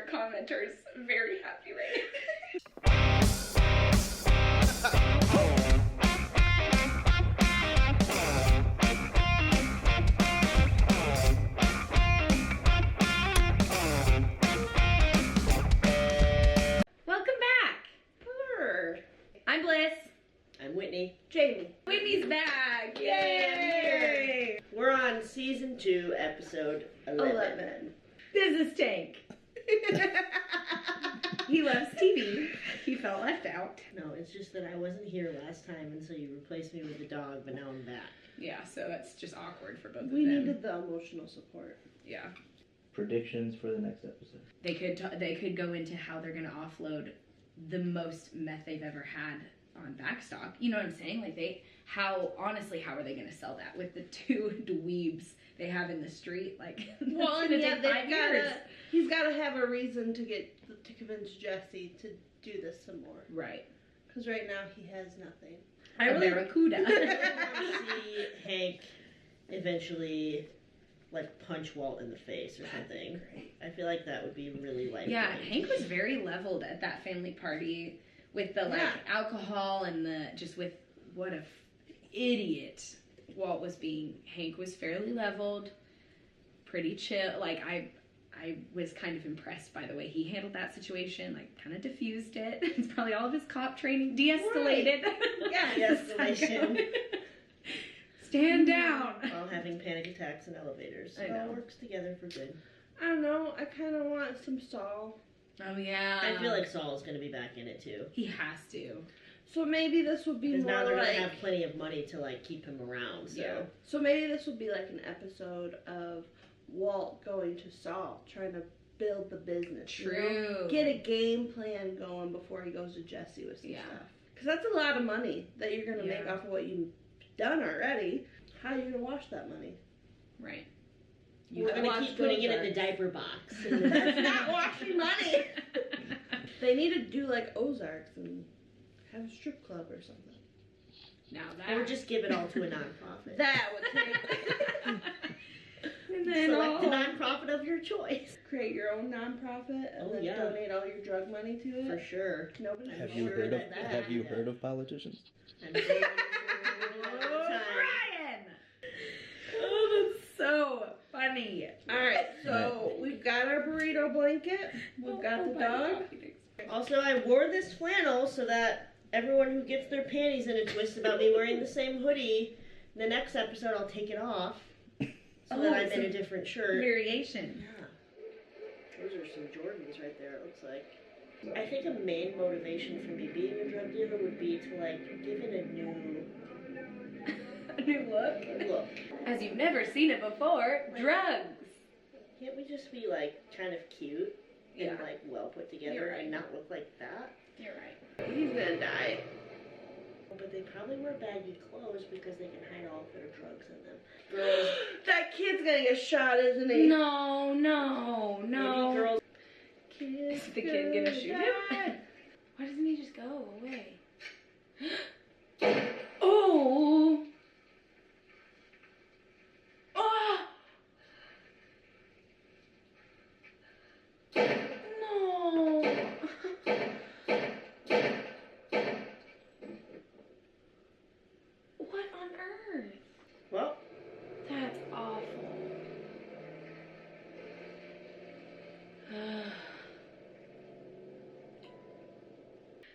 our commenters very happy right Welcome back. I'm Bliss. I'm Whitney. Jamie. Whitney's back. Yay! We're on season 2, episode 11. This is Tank. He loves TV. He felt left out. No, it's just that I wasn't here last time, and so you replaced me with the dog, but now I'm back. Yeah, so that's just awkward for both of We them. needed the emotional support. Yeah. Predictions for the next episode. They could go into how they're gonna offload the most meth they've ever had on backstock. You know what I'm saying? Like how are they gonna sell that with the 2 dweebs they have in the street? Like, Well, it's gonna yeah, take 5 years. he's gotta have a reason to convince Jesse to do this some more. Right. Because right now he has nothing. A barracuda. I want to see Hank eventually, like, punch Walt in the face or something. Great. I feel like that would be really life-giving. Yeah, Hank was very leveled at that family party with the alcohol and with what a idiot Walt was being. Hank was fairly leveled, pretty chill. Like I was kind of impressed by the way he handled that situation. Like, kind of diffused it. It's probably all of his cop training, de-escalated. Right. Yeah, de-escalation. Stand down. While having panic attacks in elevators. I It know. all works together for good. I don't know. I kind of want some Saul. Oh yeah. I feel like Saul's going to be back in it too. he has to. So maybe this would be Because more now they're like... going to have plenty of money to, like, keep him around, so... Yeah. So maybe this would be like an episode of Walt going to Saul, trying to build the business. you know? True. Get a game plan going before he goes to Jesse with some Yeah. stuff. Because that's a lot of money that you're going to make Yeah. off of what you've done already. How are you going to wash that money? Right. You're Well, going to watch keep putting it in the Ozark. diaper box. And then That's not washing money. They need to do like Ozarks and have a strip club or something. Now that. or just give it all to a nonprofit. That would take... And then Select the nonprofit of your choice. Create your own nonprofit and Oh, then yeah. donate all your drug money to it. For sure. Nobody Have knows you where heard of that- Have you heard of politicians? I'm very interested all the time. Ryan! Oh, that's so funny. Alright, so we've got our burrito blanket. We've got the dog. Also, I wore this flannel so that everyone who gets their panties in a twist about me wearing the same hoodie, in the next episode I'll take it off so that I'm in a different shirt. Variation. Yeah. Those are some Jordans right there, it looks like. I think a main motivation for me being a drug dealer would be to, like, give it a new A new look. look. As you've never seen it before, drugs. Can't we just be, like, kind of cute and, Yeah. like, well put together You're right. and not look like that? You're right. He's gonna die. But they probably wear baggy clothes because they can hide all of their drugs in them. Girls, That kid's gonna get shot, isn't he? No. maybe girls. Is the kid gonna shoot him? Why doesn't he just go away? Oh! Ah! No! What on earth? Well, That's awful.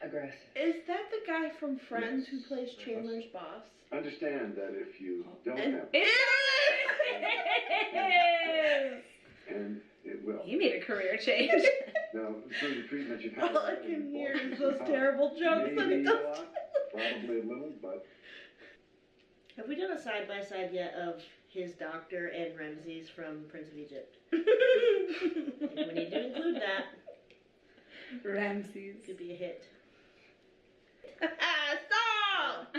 Aggressive. Is that the guy from Friends who plays Chandler's boss? Understand that if you don't And- have, It is! and it will. He made a career change. Now, through the treatment you've had, All I can hear is those terrible jokes that he maybe a does. lot, probably a little, but have we done a side-by-side yet of his doctor and Ramses from Prince of Egypt? We need to include that. Ramses. Could be a hit. Stop!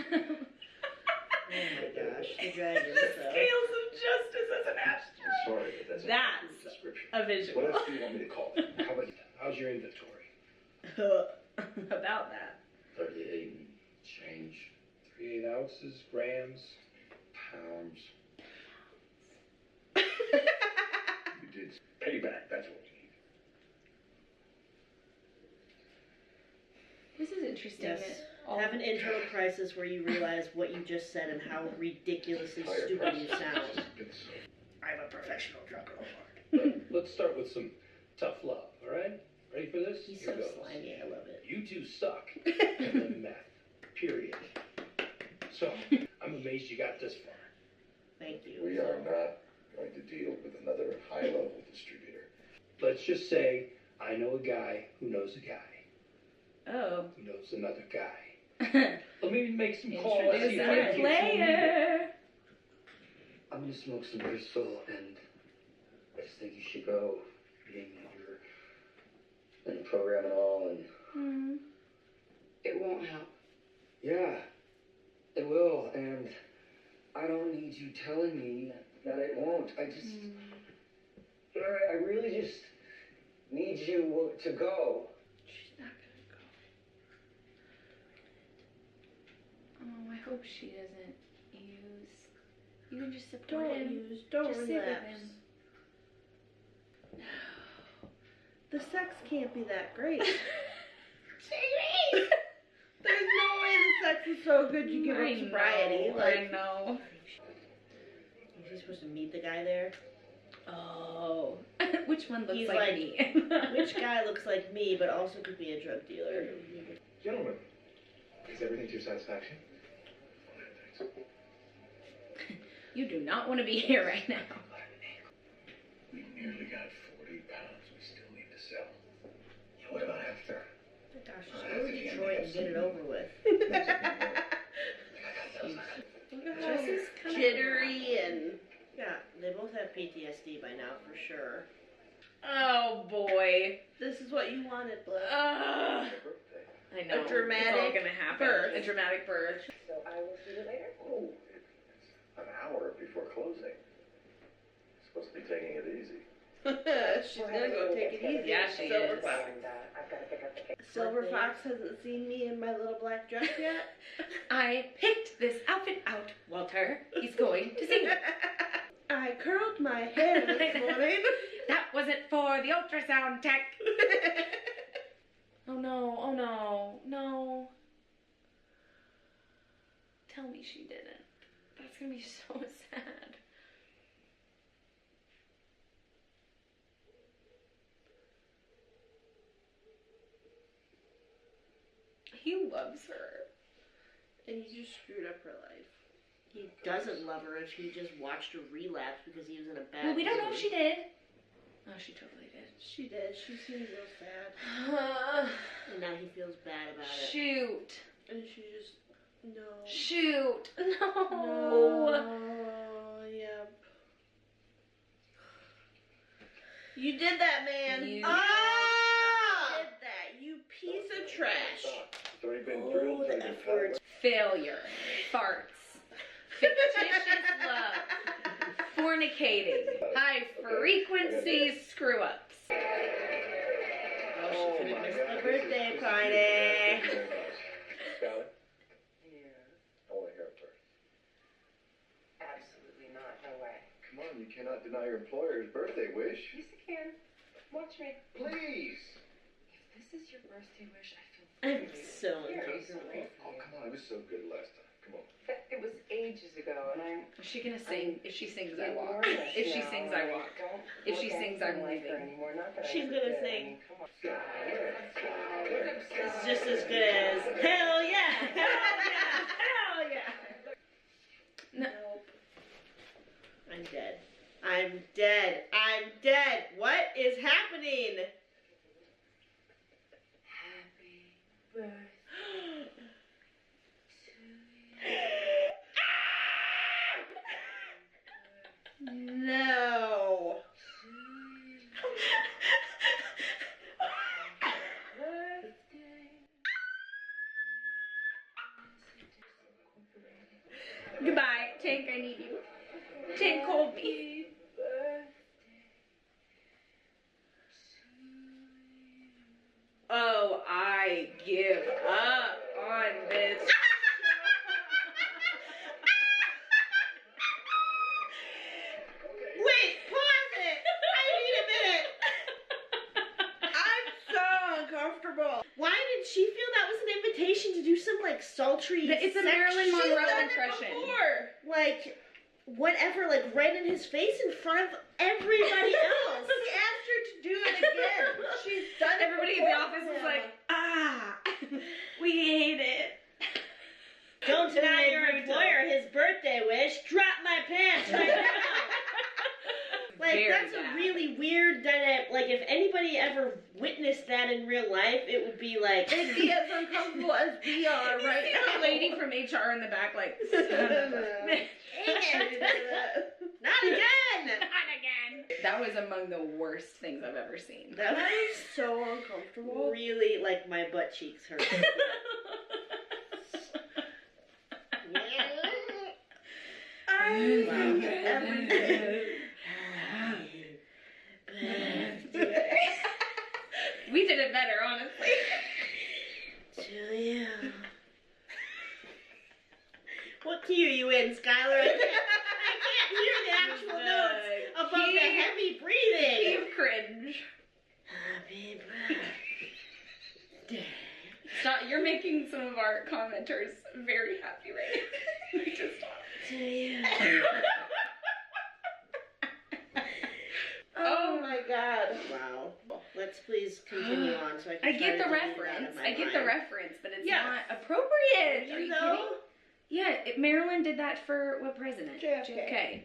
Oh my gosh, the dragon. The scales of justice as an astronaut. I'm sorry, but that's That's a description. a visual. What else do you want me to call it? How's your inventory? About that. 38 and change. 38 ounces, grams, pounds. You did payback, that's what we need. This is interesting. Yes. All- Have an internal crisis where you realize what you just said and how ridiculously stupid you sound. I'm a professional drunk lord. Let's start with some tough love, alright? Ready for this? He's Here so goes. slimy, I love it. You two suck. And then meth. Period. So, I'm amazed you got this far. Thank you. We are not going to deal with another high-level distributor. Let's just say I know a guy who knows a guy Oh. who knows another guy. Let me make some calls. Introduce see a if I new can get you player. I'm gonna smoke some crystal, and I just think you should go. Being you're in the program and all, and It won't help. yeah, it will. And I don't need you telling me that it won't. I just, I really just need you to go. She's not gonna go. Oh, I hope she doesn't use. You can just support Don't him. use. Don't Just sit with relapse. him. The sex can't be that great. Jamie! There's no way the sex is so good you give up sobriety. I know. Is he supposed to meet the guy there? Oh. Which one looks He's like like, me? Which guy looks like me but also could be a drug dealer? Gentlemen, is everything to your satisfaction? You do not want to be here right now. We nearly got 40 pounds we still need to sell. Yeah, what about after? Gosh, just go to Detroit and get it over with. Look at how Jesse's kind of jittery and Yeah, they both have PTSD by now for sure. Oh boy. this is what you wanted, Bliss. Ugh. I know. It's all dramatic gonna happen. birth. A dramatic birth. So I will see you later. Oh, it's an hour before closing. Supposed to be taking it easy. She's gonna go take it easy. Yeah, she Silver is. Fox. And I've got to pick up the kids. Silver Fox hasn't seen me in my little black dress yet. I picked this outfit out, Walter. He's going to see it. I curled my hair this morning. That wasn't for the ultrasound tech. Oh no, oh no, no. Tell me she didn't. That's gonna be so sad. He loves her. And you just screwed up her life. He doesn't love her if he just watched her relapse because he was in a bad Well, we don't know mood. if she did. Oh, she totally did. She did. She seemed real sad. And now he feels bad about it. Shoot. And she just, no. Shoot. No. No. Yep. You did that, man. You- Ah! You did that. You piece of trash. It's already been Oh, drilled, the it's already been F word. Failure. Farts. Fictitious love. Fornicating. High frequency screw ups. Oh, she couldn't miss the birthday party. Thank you very much. Skylar, Yeah. I want to hear it first. Absolutely not. No way. Come on, you cannot deny your employer's birthday wish. Yes, I can. Watch me. Please. If this is your birthday wish, I feel I'm very so serious. uncomfortable. Oh, come on, it was so good last time. Come on. It was ages ago, and I'm. Is she gonna sing? If she sings, I walk. enormous If she now, sings, and I walk. don't If she look sings, anything I'm like her leaving. anymore. Not that I She's ever gonna did. I sing. mean, come on. It's just as good as hell yeah, hell yeah, hell yeah. No. I'm dead. I'm dead. I'm dead. What is happening? Happy birthday. No. Goodbye. Tank, I need you. Tank, hold me. Oh, I give up on this. Wait, pause it. I need a minute. I'm so uncomfortable. Why did she feel that was an invitation to do some like sultry? It's a sex Marilyn shit? Monroe Done it impression. before. Like, whatever, like right in his face in front of everybody else. He asked her to do it again. She's done it Everybody in the before office with was him. like, we hate it. Don't deny your employer his birthday wish. Drop my pants right now. Like, Very that's bad. a really weird dynamic. Like, if anybody ever witnessed that in real life, it would be like... It'd be as uncomfortable as we are right See now. the lady from HR in the back, like, Dang it. Not again! not again. That was among the worst things I've ever seen. That was So uncomfortable. really, like, my butt cheeks hurt. I think every day. We did it better, honestly. Julia. What key are you in, Skylar? I can't hear the actual notes above the Key- heavy breathing. Keep cringe. Happy birthday. Stop, you're making some of our commenters very happy right now. We just stop. To you. Oh my god. Wow. Let's please continue on so I can I get the try to delete that reference. in my I get the mind. reference, but it's Yes. not appropriate. Are you know? kidding? Yeah, Marilyn did that for what president? JFK.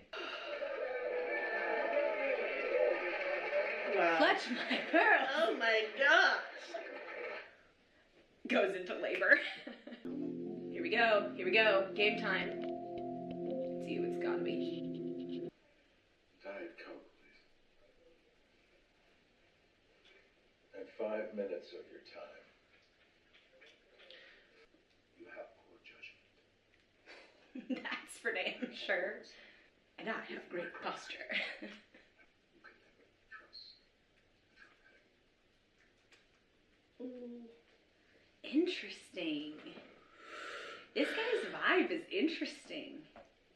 Wow. Clutch my pearl. Oh my gosh. Goes into labor. Here we go. Here we go. Game time. Let's see who it's gotta be. Diet Coke, please. And 5 minutes of your time. You have poor judgment. That's for damn sure. And I have great posture. You can never trust. Interesting. This guy's vibe is interesting.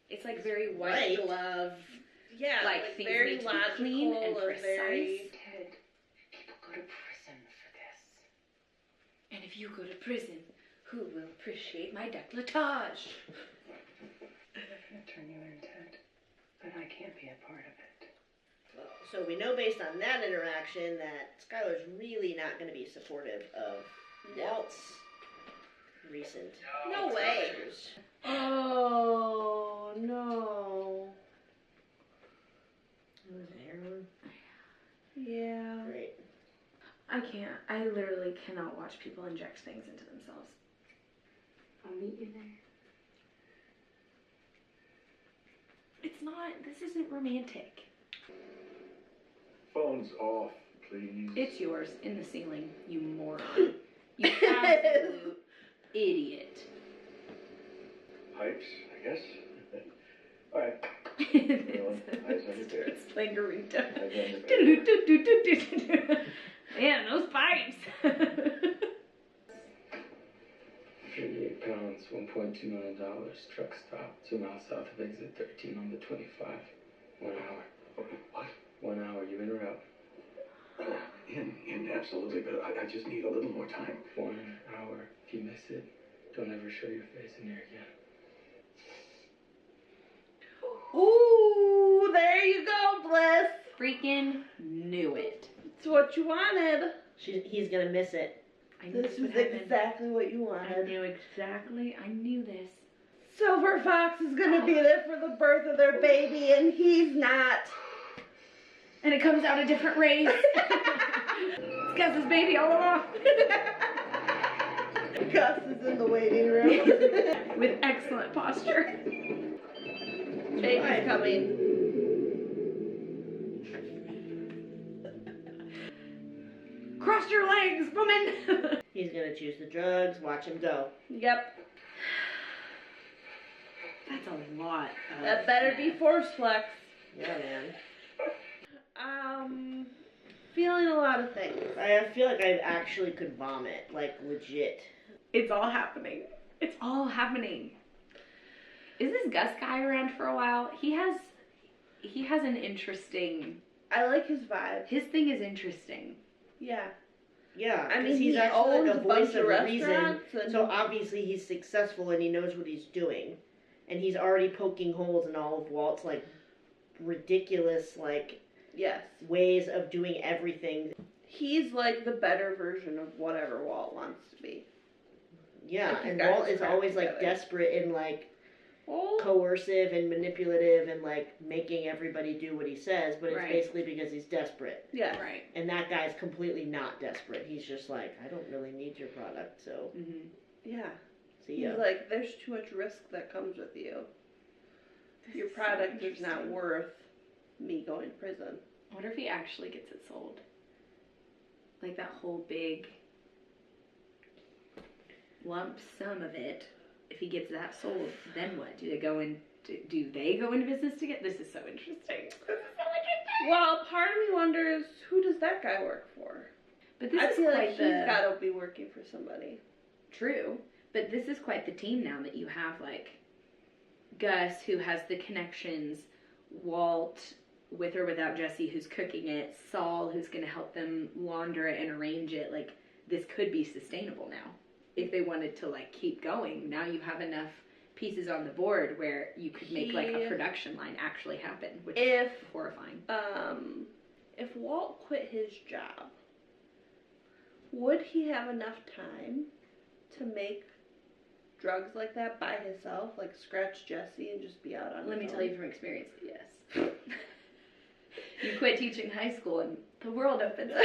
It's like very white Right. glove, Yeah, like things very need to be logical clean and very. precise. Ted, people go to prison for this. And if you go to prison, who will appreciate my décolletage? I'm not gonna turn you in, Ted, but I can't be a part of it. So we know based on that interaction that Skylar's really not going to be supportive of Walt's recent No way. exposures. Oh no. What was it, heroin? Yeah. Great. I can't. I literally cannot watch people inject things into themselves. I'll meet you there. It's not, this isn't romantic. Phone's off, please. It's yours in the ceiling, you moron. You absolute idiot. Pipes, I guess. All right. It's playing a ringtone. Eyes on the bed. Man, those pipes. 38 pounds, $1.2 million. Truck stop 2 miles south of exit 13 on the 25. 1 hour. What? 1 hour, you in or out? In, absolutely, but I just need a little more time. 1 hour. If you miss it, don't ever show your face in here again. Ooh, there you go, Bliss. Freaking knew it. It's what you wanted. He's going to miss it. I knew This would was happen. exactly what you I wanted. knew exactly. I knew this. Silver Fox is gonna be there for the birth of their baby, and he's not. And it comes out a different race. It's Gus's baby all along. Gus is in the waiting room. With excellent posture. Baby's coming. Cross your legs, woman. He's going to choose the drugs. Watch him go. Yep. That's a lot. That better be force flex. Yeah, man. Feeling a lot of things. I feel like I actually could vomit. Like, legit. It's all happening. It's all happening. Is this Gus guy around for a while? He has an interesting. I like his vibe. His thing is interesting. Yeah. Yeah, I mean, he's he actually owns like a a voice bunch of of reason. restaurants. And So obviously he's successful and he knows what he's doing, and he's already poking holes in all of Walt's like ridiculous like yes, ways of doing everything. he's like the better version of whatever Walt wants to be. Yeah, Like, and got Walt his is crap always like together. desperate and like Oh, coercive and manipulative and like making everybody do what he says, but it's Right. basically because he's desperate. yeah. Right. And that guy's completely not desperate. He's just like, I don't really need your product, so Mm-hmm. Yeah. see He's ya. like, there's too much risk that comes with you. Your product is not worth me going to prison. I wonder if he actually gets it sold. Like that whole big lump sum of it. If he gets that sold, then what? Do they go in? Do they go into business together? This is so interesting. Well, part of me wonders, who does that guy work for? But this I is feel quite like the he's got to be working for somebody. true. But this is quite the team now that you have, like Gus, who has the connections, Walt, with or without Jesse, who's cooking it, Saul, who's going to help them launder it and arrange it. Like, this could be sustainable now. If they wanted to, like, keep going, now you have enough pieces on the board where you could make, like, a production line actually happen, which is horrifying. If Walt quit his job, would he have enough time to make drugs like that by himself, like scratch Jesse and just be out on Let me his tell own? you from experience, yes. You quit teaching high school and the world opens up.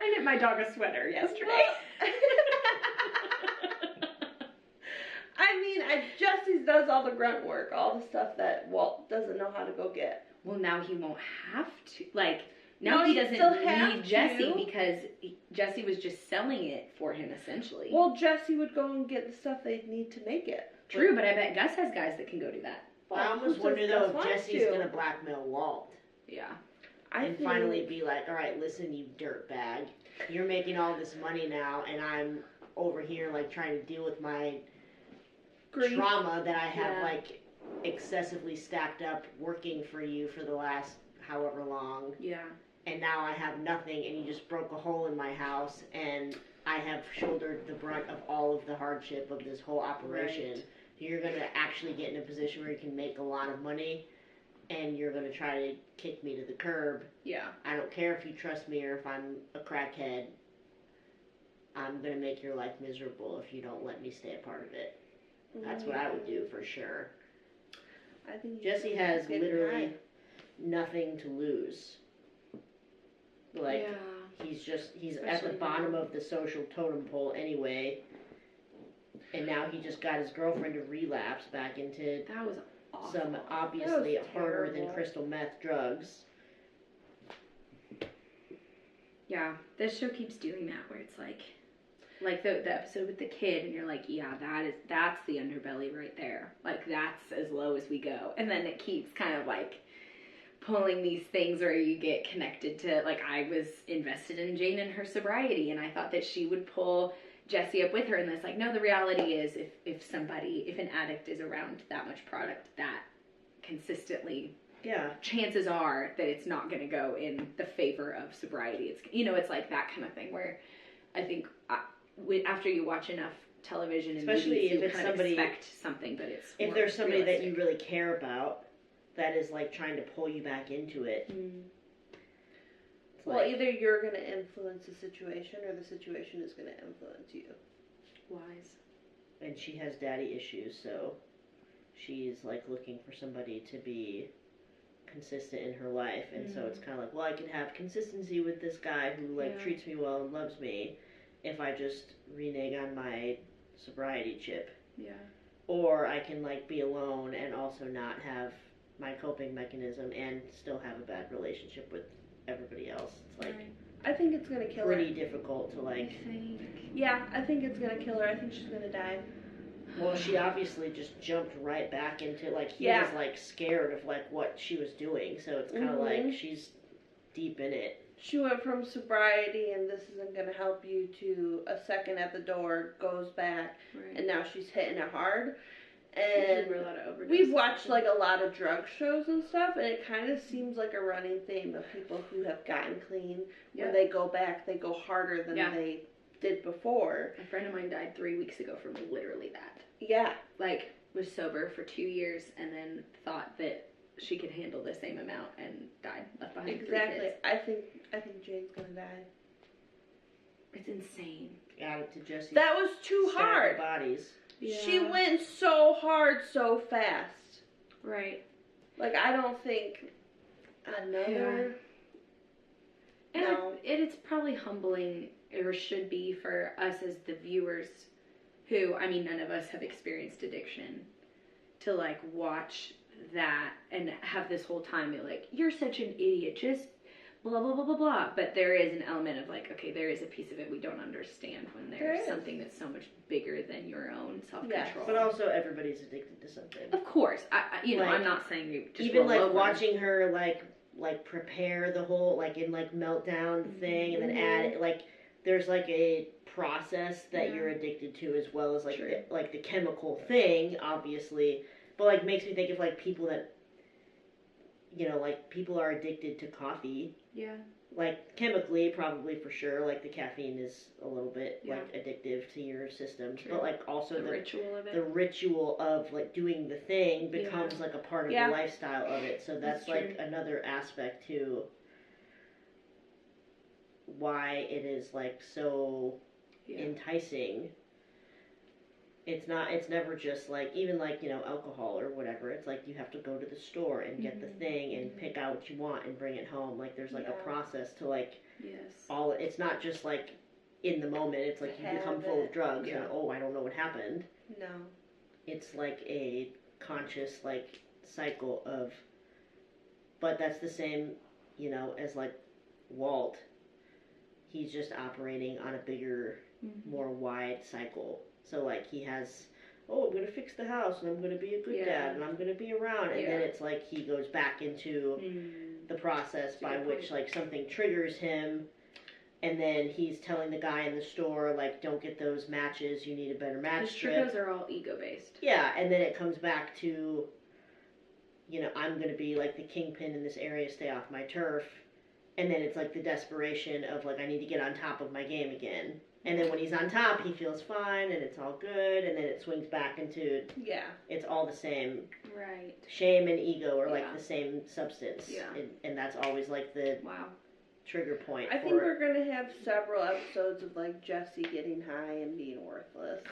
I knit my dog a sweater yesterday. I mean, Jesse does all the grunt work, all the stuff that Walt doesn't know how to go get. Well, now he won't have to. Like, now No, he you doesn't still need have Jesse to. because Jesse was just selling it for him, essentially. Well, Jesse would go and get the stuff they'd need to make it. True, but I bet Gus has guys that can go do that. I almost who wonder says though Gus if wants Jesse's to? gonna blackmail Walt Yeah. and finally be like, all right, listen, you dirtbag, you're making all this money now, and I'm over here like trying to deal with my Grief. trauma that I have Yeah. like excessively stacked up working for you for the last however long, Yeah. and now I have nothing, and you just broke a hole in my house, and I have shouldered the brunt of all of the hardship of this whole operation. Right. You're gonna actually get in a position where you can make a lot of money, and you're gonna try to kick me to the curb. Yeah. I don't care if you trust me or if I'm a crackhead. I'm gonna make your life miserable if you don't let me stay a part of it. That's what I would do for sure. I think Jesse has literally nothing to lose. Like, yeah. he's at the Especially bottom now. of the social totem pole anyway. And now he just got his girlfriend to relapse back into That was awful. some obviously That was harder than terrible. crystal meth drugs. Yeah, this show keeps doing that where it's like the episode with the kid and you're like, yeah, that's the underbelly right there. Like, that's as low as we go. And then it keeps kind of like pulling these things where you get connected to, like, I was invested in Jane and her sobriety and I thought that she would pull Jesse up with her, and it's like, no, the reality is if an addict is around that much product that consistently, Yeah. chances are that it's not going to go in the favor of sobriety. It's, it's like that kind of thing where I think after you watch enough television and Especially movies, if you it's kind of somebody- expect something, but it's If more there's somebody that you realistic. really care about that is like trying to pull you back into it. It's Well, like, either you're going to influence the situation or the situation is going to influence you. Wise. and she has daddy issues, so she's like looking for somebody to be consistent in her life, and so it's kind of like, well, I can have consistency with this guy who like Yeah. treats me well and loves me if I just renege on my sobriety chip, Yeah. or I can like be alone and also not have my coping mechanism and still have a bad relationship with everybody else. It's like Right. I think it's going to kill pretty her. difficult to like. I think. Yeah, I think it's going to kill her. I think she's going to die. Well, she obviously just jumped right back into, like, he Yeah. was, like, scared of, like, what she was doing, so it's kind of like she's deep in it. She went from sobriety and this isn't going to help you to a second at the door, goes back, Right. and now she's hitting it hard. And a lot of overdoses. we've watched like a lot of drug shows and stuff, and it kind of seems like a running theme of people who have gotten clean. When they go back, they go harder than they did before. A friend of mine died 3 weeks ago from literally that. Yeah. Like, was sober for 2 years and then thought that she could handle the same amount and died, left behind 3 kids. I think Jane's gonna die. It's insane. Add it to Jesse. That was too Stack of hard. bodies. Yeah. She went so hard so fast. Right. Like, I don't think another... And No. it's probably humbling, or should be, for us as the viewers who, I mean, none of us have experienced addiction, to, like, watch that and have this whole time be like, you're such an idiot, just blah, blah, blah, blah, blah. But there is an element of, like, okay, there is a piece of it we don't understand when there's something that's so much bigger than your own self-control. Yes, but also everybody's addicted to something. Of course. Like, I'm not saying you just even, roll like, over. watching her, like prepare the whole, like, in, like, meltdown thing, and then add, like, there's, like, a process that you're addicted to, as well as, like, the chemical thing, obviously, but, like, makes me think of, like, people that, you know, like, people are addicted to coffee. Yeah. Like, chemically, probably, for sure, like, the caffeine is a little bit, like, addictive to your systems, but, like, also the ritual of it. The ritual of, like, doing the thing becomes, like, a part of the lifestyle of it, so that's like, another aspect to why it is, like, so enticing. It's never just, like, even, like, you know, alcohol or whatever, it's like you have to go to the store and get the thing and pick out what you want and bring it home, like, there's, like, a process to, like, it's not just, like, in the moment, it's like you become full of drugs and, oh, I don't know what happened. No. It's, like, a conscious, like, cycle of, but that's the same, you know, as, like, Walt. He's just operating on a bigger, more wide cycle. So, like, he has, oh, I'm going to fix the house, and I'm going to be a good dad, and I'm going to be around. And then it's like he goes back into the process by which, like, something triggers him. And then he's telling the guy in the store, like, don't get those matches, you need a better match strip. His triggers are all ego-based. Yeah, and then it comes back to, you know, I'm going to be, like, the kingpin in this area, stay off my turf. And then it's, like, the desperation of, like, I need to get on top of my game again. And then when he's on top, he feels fine, and it's all good, and then it swings back into, it's all the same. Right. Shame and ego are, like, the same substance. Yeah. And that's always, like, the trigger point I think we're going to have several episodes of, like, Jesse getting high and being worthless.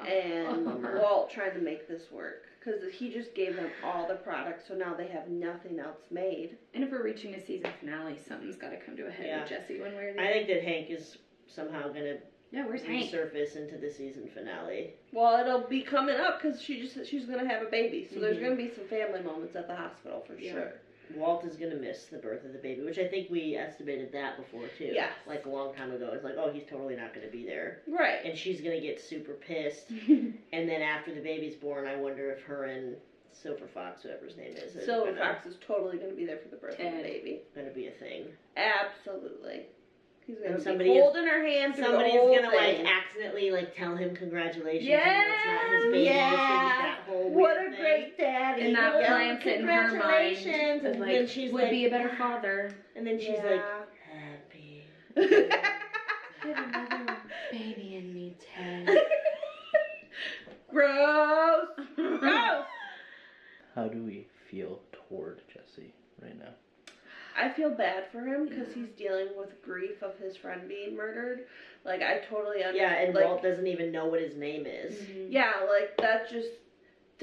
And Walt trying to make this work. Because he just gave them all the products, so now they have nothing else made. And if we're reaching a season finale, something's got to come to a head with Jesse one way or the other. I think that Hank is somehow going to where's Hank? Resurface into the season finale. Well, it'll be coming up because she's going to have a baby. So there's going to be some family moments at the hospital for sure. Walt is going to miss the birth of the baby, which I think we estimated that before, too. Yeah. Like, a long time ago. It's like, oh, he's totally not going to be there. Right. And she's going to get super pissed. And then after the baby's born, I wonder if her and Silver Fox, whoever his name is. Silver Fox is totally going to be there for the birth of the baby. Going to be a thing. Absolutely. He's going to be holding her hand through somebody's the whole gonna thing. like accidentally like tell him congratulations. Yes, even though it's not his baby. yes. It's gonna be that whole What weird a thing. great daddy. And that Yeah. plants in her mind Congratulations. of And like, then she's would like, be a better father. And then she's Yeah. like, happy. Have another baby in me, Ted. Gross. Gross. How do we feel toward Jesse right now? I feel bad for him because he's dealing with grief of his friend being murdered. Like, I totally understand. Yeah, and like, Walt doesn't even know what his name is. Yeah, like, that just...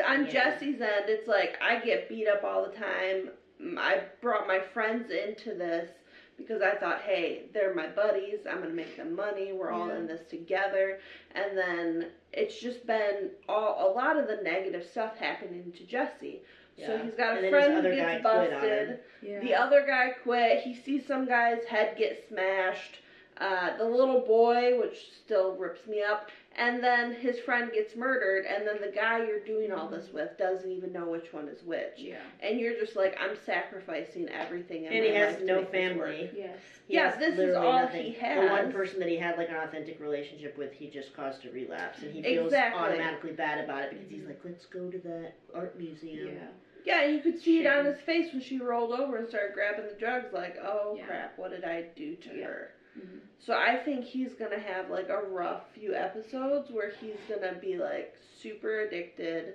On Jesse's end, it's like, I get beat up all the time. I brought my friends into this because I thought, hey, they're my buddies. I'm going to make them money. We're all in this together. And then it's just been a lot of the negative stuff happening to Jesse. So he's got a friend who gets busted. The other guy quit. He sees some guy's head get smashed. the little boy, which still rips me up, and then his friend gets murdered, and then the guy you're doing all this with doesn't even know which one is which. Yeah. And you're just like, I'm sacrificing everything in And my he has life to no make this work. family. Yes. He Yeah, has this is literally all nothing. he has. The one person that he had like an authentic relationship with, he just caused a relapse, and he feels Exactly. automatically bad about it because he's like, let's go to the art museum. Yeah. Yeah, and you could see it on Shame. his face when she rolled over and started grabbing the drugs, like, oh Yeah. crap, what did I do to Yeah. her? Mhm. So I think he's gonna have like a rough few episodes where he's gonna be like super addicted,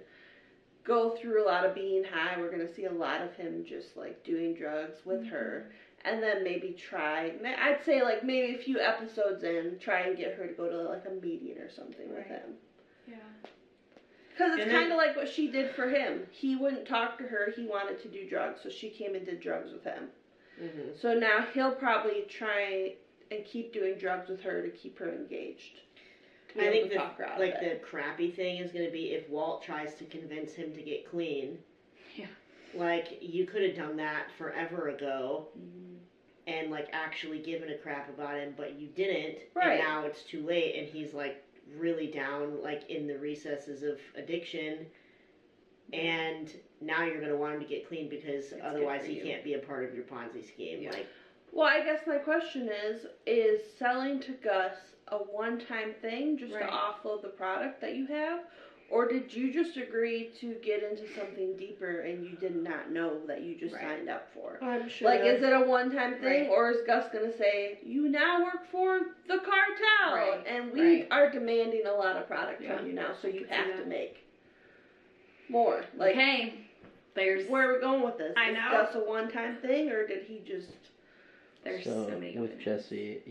go through a lot of being high. We're gonna see a lot of him just like doing drugs with her, and then maybe I'd say like maybe a few episodes in, try and get her to go to like a meeting or something with Right. him. Yeah. Because it's And then- kind of like what she did for him. He wouldn't talk to her. He wanted to do drugs, so she came and did drugs with him. Mm-hmm. So now he'll probably try and keep doing drugs with her to keep her engaged. To be I able think to the, talk her out like of the it. crappy thing is going to be if Walt tries to convince him to get clean. Yeah. Like, you could have done that forever ago Mhm. and, like, actually given a crap about him, but you didn't. Right. And now it's too late, and he's, like, really down, like, in the recesses of addiction. And now you're going to want him to get clean because It's otherwise good for he you. can't be a part of your Ponzi scheme. Yeah. Like, Well, I guess my question is selling to Gus a one-time thing just Right. to offload the product that you have? Or did you just agree to get into something deeper and you did not know that you just Right. signed up for? I'm sure. Like, is it a one-time thing, Right. or is Gus going to say, you now work for the cartel, Right. and we Right. are demanding a lot of product Yeah. from you now, so I you could see have that. to make more? Like, Okay. There's where are we going with this? I Is know. Gus a one-time thing, or did he just... there's So so many with options. Jesse,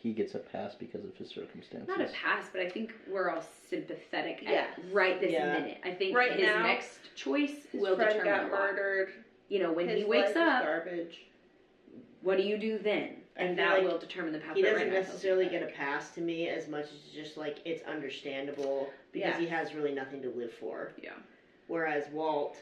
he gets a pass because of his circumstances. Not a pass, but I think we're all sympathetic Yes. at right this Yeah. minute. I think Right his now, next choice His will friend determine got a lot. murdered. You know, when His he wakes life is up, garbage. what do you do then? I And feel that like will determine the path. he but doesn't right now, necessarily he'll get a pass to me as much as just, like, it's understandable because Yeah. he has really nothing to live for. Yeah. Whereas Walt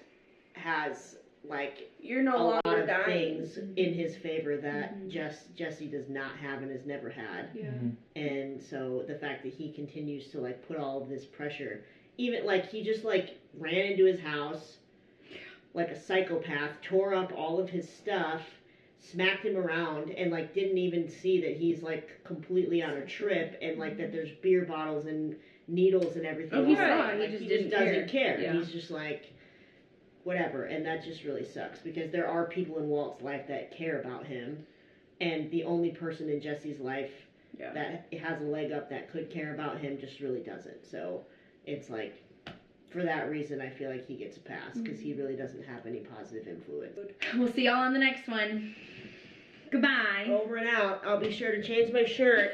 has, like, You're no a lot longer of dying. things in his favor that Mhm. Jesse does not have and has never had. Yeah. And so the fact that he continues to, like, put all of this pressure, even, like, he just, like, ran into his house like a psychopath, tore up all of his stuff, smacked him around, and, like, didn't even see that he's, like, completely on a trip and, like, that there's beer bottles and needles and everything. Oh, he all saw around. it. He Like, just he didn't just doesn't care. Yeah. He's just like, whatever. And that just really sucks because there are people in Walt's life that care about him. And the only person in Jesse's life Yeah. that has a leg up that could care about him just really doesn't. So it's like, for that reason, I feel like he gets a pass because he really doesn't have any positive influence. We'll see y'all on the next one. Goodbye. Over and out. I'll be sure to change my shirt.